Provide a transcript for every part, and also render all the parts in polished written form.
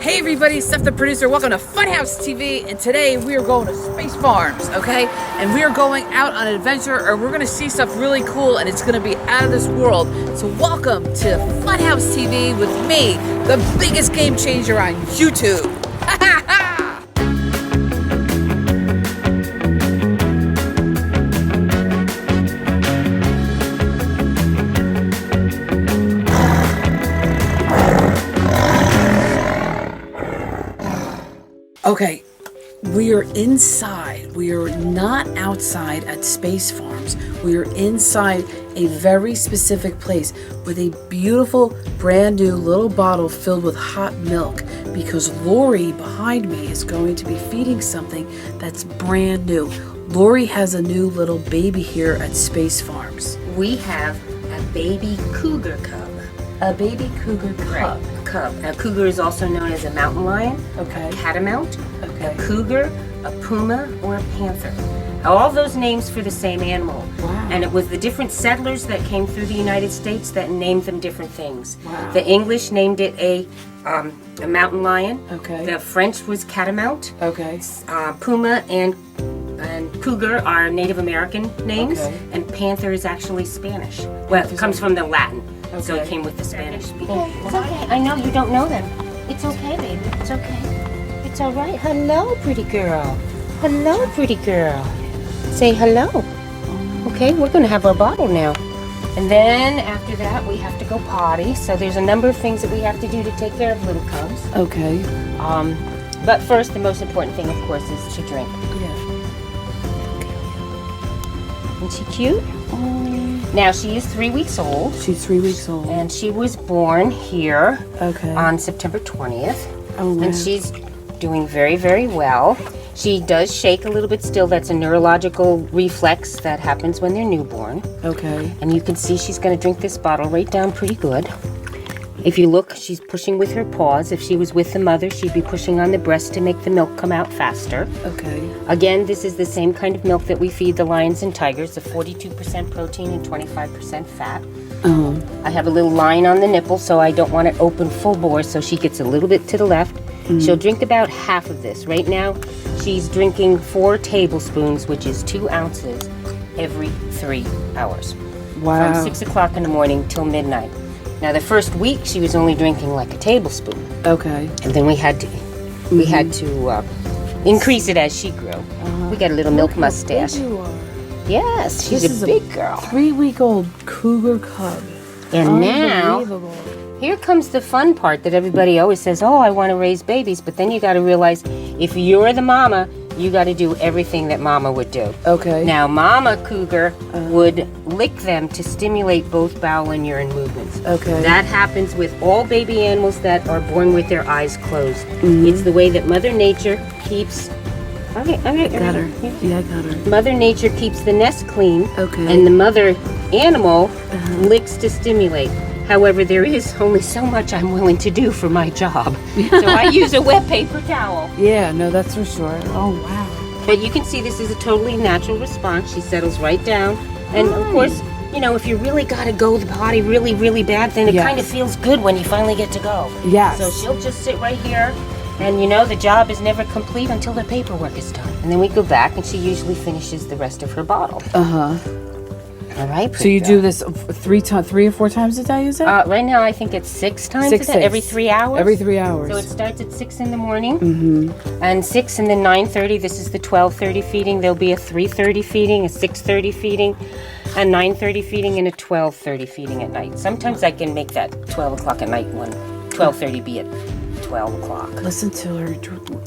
Hey everybody, Steph the producer. Welcome to Funhouse TV, and today we are going to Space Farms, okay? And we are going out on an adventure, and we're gonna see stuff really cool, and it's gonna be out of this world. So welcome to Funhouse TV with me, the biggest game changer on YouTube. Okay, we are inside. We are not outside at Space Farms. We are inside a very specific place with a beautiful, brand new little bottle filled with hot milk, because Lori behind me is going to be feeding something that's brand new. Lori has a new little baby here at Space Farms. We have a baby Cougar Cub. A baby Cougar Cub. Right, a cub. A cougar is also known as a mountain lion, Okay. a catamount, Okay. a cougar, a puma, or a panther. All those names for the same animal. Wow. And it was the different settlers that came through the United States that named them different things. Wow. The English named it a mountain lion. Okay. The French was catamount. Okay. Puma and cougar are Native American names, Okay. and panther is actually Spanish. Well, it comes from the Latin, so it Okay. came with the Spanish speaking. It's okay. I know you don't know them. It's okay, baby. It's okay. It's all right. Hello, pretty girl. Hello, pretty girl. Say hello. Okay, we're gonna have our bottle now. And then after that, we have to go potty. So there's a number of things that we have to do to take care of little cubs. Okay. But first, the most important thing, of course, is to drink. Yeah. Isn't she cute? Now, she is 3 weeks old, She's 3 weeks old. and she was born here Okay. on September 20th. Oh, wow. And she's doing very, very well. She does shake a little bit still. That's a neurological reflex that happens when they're newborn. Okay. And you can see she's going to drink this bottle right down pretty good. If you look, she's pushing with her paws. If she was with the mother, she'd be pushing on the breast to make the milk come out faster. Okay. Again, this is the same kind of milk that we feed the lions and tigers, the 42% protein and 25% fat. I have a little line on the nipple, so I don't want it open full bore, so she gets a little bit to the left. She'll drink about half of this. Right now, she's drinking 4 tablespoons, which is 2 ounces, every 3 hours. Wow. From 6 o'clock in the morning till midnight. Now, the first week, she was only drinking like a tablespoon. Okay. And then we had to increase it as she grew. We got a little milk mustache. You are. Yes, she's This is a big girl. 3-week-old Cougar Cub. And now, Unbelievable. here comes the fun part that everybody always says, oh, I want to raise babies. But then you got to realize, if you're the mama, you got to do everything that mama would do. Okay. Now, mama cougar would lick them to stimulate both bowel and urine movements. Okay. That happens with all baby animals that are born with their eyes closed. It's the way that Mother Nature keeps... Okay. Got her. Yeah, I got her. Mother Nature keeps the nest clean, Okay. and the mother animal licks to stimulate. However, there is only so much I'm willing to do for my job. So I use a wet paper towel. Yeah, no, that's for sure. Oh, wow. But you can see this is a totally natural response. She settles right down. And of course, you know, if you really got to go to the potty really, really bad, then it Yes. kind of feels good when you finally get to go. Yes. So she'll just sit right here. And you know, the job is never complete until the paperwork is done. And then we go back, and she usually finishes the rest of her bottle. Uh-huh. All right. So you do this 3 or 4 times a day, is it? Right now, I think it's 6 times a day, every 3 hours. Every 3 hours. So it starts at 6 in the morning, and 6 and then 9:30. This is the 12:30 feeding. There'll be a 3:30 feeding, a 6:30 feeding, a 9:30 feeding, and a 12:30 feeding at night. Sometimes I can make that 12 o'clock at night one, 12:30 be at 12 o'clock. Listen to her.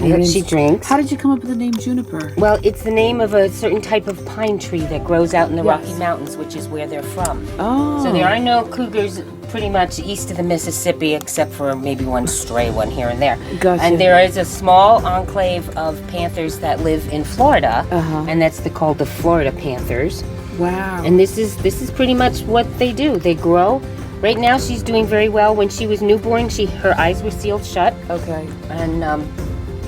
Yeah, she drinks. How did you come up with the name Juniper? Well, it's the name of a certain type of pine tree that grows out in the Yes. Rocky Mountains, which is where they're from. Oh. So there are no cougars pretty much east of the Mississippi, except for maybe one stray one here and there. Gotcha. And there is a small enclave of panthers that live in Florida, and that's called the Florida Panthers. Wow. And this is pretty much what they do. They grow. Right now, she's doing very well. When she was newborn, her eyes were sealed shut, Okay. and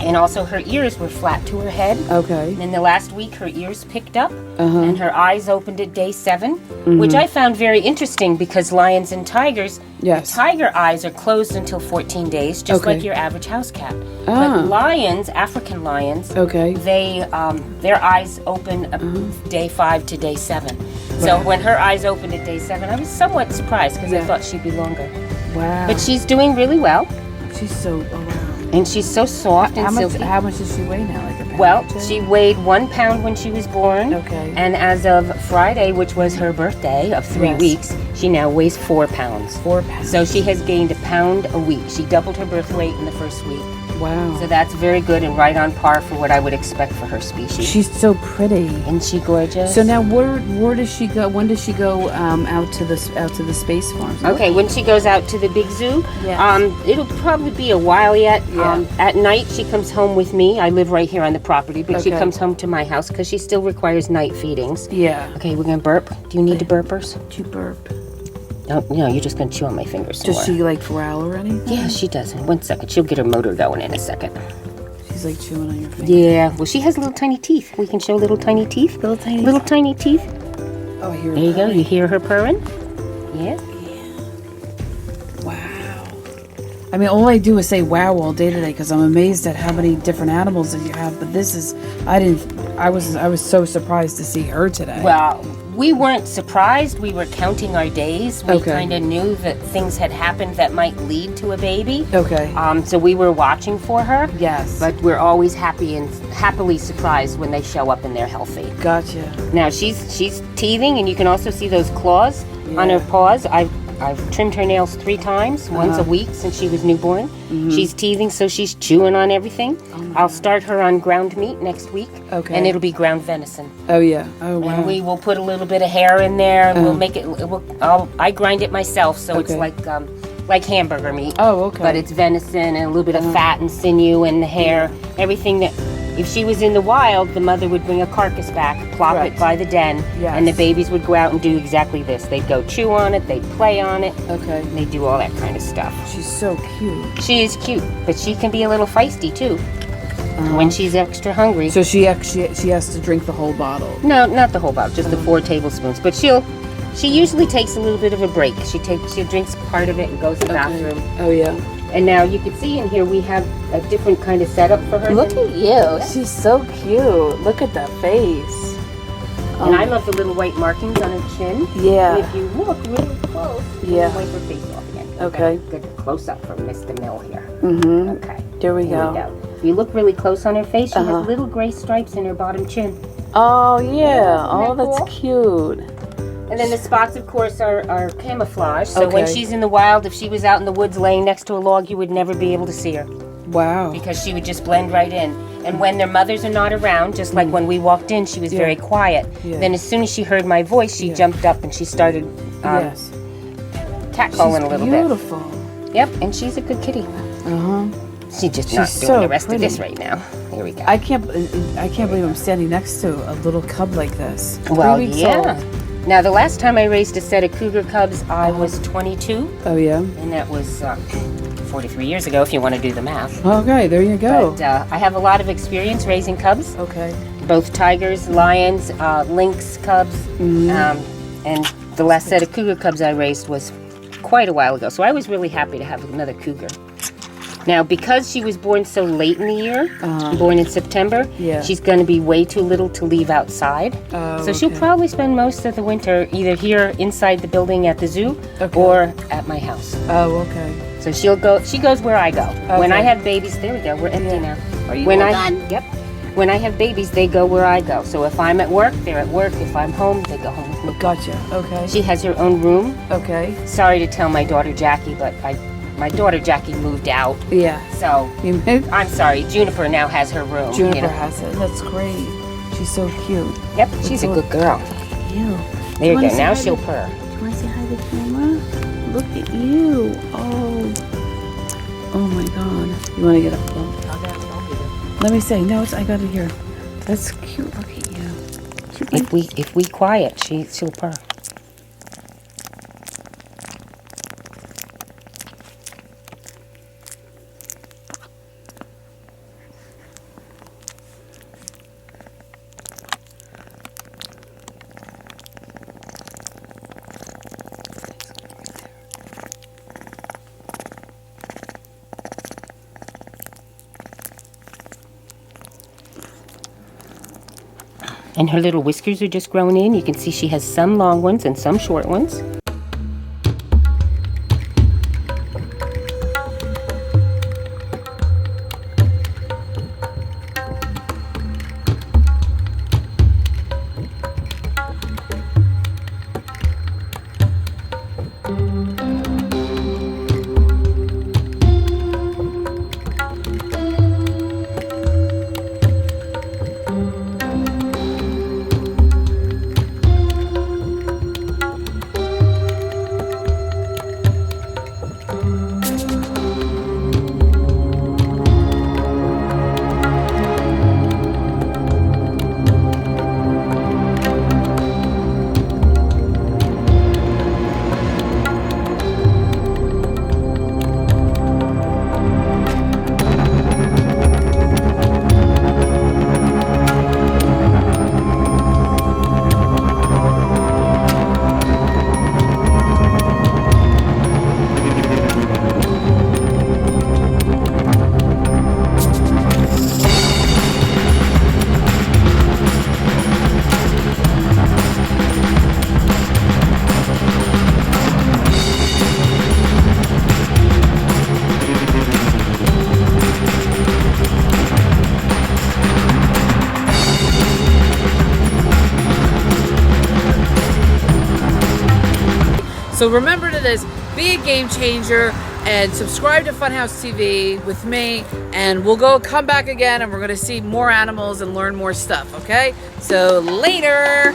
And also her ears were flat to her head. Okay. And in the last week, her ears picked up, Uh-huh. and her eyes opened at day 7, which I found very interesting because lions and tigers, Yes. the tiger eyes are closed until 14 days, just Okay. like your average house cat. Ah. But lions, African lions, Okay. they their eyes open day 5 to day 7. So Right. when her eyes opened at day 7, I was somewhat surprised because I Yeah. thought she'd be longer. Wow. But she's doing really well, She's so, oh wow. and she's so soft and silky. How much does she weigh now? Like a pound Well, or two? she weighed 1 pound when she was born. Okay. And as of Friday, which was her birthday of 3 Yes. weeks, she now weighs 4 pounds. 4 pounds. So she has gained a pound a week. She doubled her birth weight in the first week. Wow. So that's very good and right on par for what I would expect for her species. She's so pretty. Isn't she gorgeous? So now, where does she go? When does she go out to the space farms? Okay, when she goes out to the big zoo, Yes. it'll probably be a while yet. Yeah. At night, she comes home with me. I live right here on the property, but she Okay. comes home to my house because she still requires night feedings. Yeah. Okay, we're gonna burp. Do you need to burpers? Do you burp? No, you're just gonna chew on my fingers. Does more. she like growl or anything? Yeah, she does. In 1 second, she'll get her motor going in a second. She's like chewing on your finger. Yeah, well, she has little tiny teeth. We can show little tiny teeth. Little tiny. Little tiny teeth. Oh, I hear. There you go. You hear her purring? Yeah. Wow. I mean, all I do is say wow all day today because I'm amazed at how many different animals that you have. But this is, I was so surprised to see her today. Well, we weren't surprised. We were counting our days. We Okay. kind of knew that things had happened that might lead to a baby. Okay. So we were watching for her. Yes. But we're always happily surprised when they show up and they're healthy. Gotcha. Now she's teething, and you can also see those claws on Yeah. her paws. I've trimmed her nails 3 times, once a week since she was newborn. She's teething, so she's chewing on everything. I'll start her on ground meat next week, Okay. and it'll be ground venison. Oh yeah. Oh wow. And we will put a little bit of hair in there, and we'll make it. I grind it myself, so it's Okay. like hamburger meat. Oh, okay. But it's venison and a little bit of fat and sinew and the hair, everything that. If she was in the wild, the mother would bring a carcass back, plop Right. it by the den, Yes. and the babies would go out and do exactly this. They'd go chew on it, they'd play on it, Okay. and they'd do all that kind of stuff. She's so cute. She is cute, but she can be a little feisty too when she's extra hungry. So she has to drink the whole bottle. No, not the whole bottle, just the 4 tablespoons. But she usually takes a little bit of a break. She drinks part of it and goes to the bathroom. Oh yeah. And now you can see in here we have a different kind of setup for her. Look at you. She's so cute. Look at that face. And I love the little white markings on her chin. Yeah. And if you look really close, you Yeah. can wipe her face off again. Okay. Good close up from Mr. Mill here. Mm-hmm. Okay. There we Here go. If you look really close on her face, she Uh-huh. has little gray stripes in her bottom chin. Oh yeah. Oh, Isn't that that's cool? cute. And then the spots, of course, are camouflage. So when Okay. she's in the wild, if she was out in the woods laying next to a log, you would never be able to see her Wow. because she would just blend right in. And when their mothers are not around, just like when we walked in, she was very quiet. Yeah. Then as soon as she heard my voice, she jumped up and she started Yes. catcalling a little bit. Beautiful. Yep, and she's a good kitty. Uh-huh. She's just not She's doing so the rest pretty. of this right now. Here we go. I can't believe I'm standing next to a little cub like this. 3 well, weeks yeah. old. Now, the last time I raised a set of Cougar Cubs, I was 22, Oh yeah. and that was 43 years ago, if you want to do the math. Okay, there you go. But I have a lot of experience raising cubs, Okay. both tigers, lions, lynx cubs, and the last set of Cougar Cubs I raised was quite a while ago. So I was really happy to have another cougar. Now, because she was born so late in the year, born in September, Yeah. she's going to be way too little to leave outside. Oh, So she'll okay. probably spend most of the winter either here inside the building at the zoo Okay. or at my house. Oh, okay. So she goes where I go. When I Okay. have babies, there we go, we're empty Yeah. now. Are you when all I done? Yep. When I have babies, they go where I go. So if I'm at work, they're at work. If I'm home, they go home with me. Gotcha. Okay. She has her own room. Okay. Sorry to tell my daughter Jackie, but my daughter Jackie moved out. Yeah. So You moved? I'm sorry, Juniper now has her room. Juniper you know. has it. That's great. She's so cute. Yep, she's a good girl. You. There you wanna go. say Now hi she'll to- purr. Do you want to say hi to the camera? Look at you. Oh. Oh my God. You want to get up? Let me say. No, I got it here. That's cute. Look at you. If we quiet, she'll purr. And her little whiskers are just growing in. You can see she has some long ones and some short ones. So remember to this, be a game changer and subscribe to Funhouse TV with me, and we'll come back again and we're gonna see more animals and learn more stuff, okay? So later.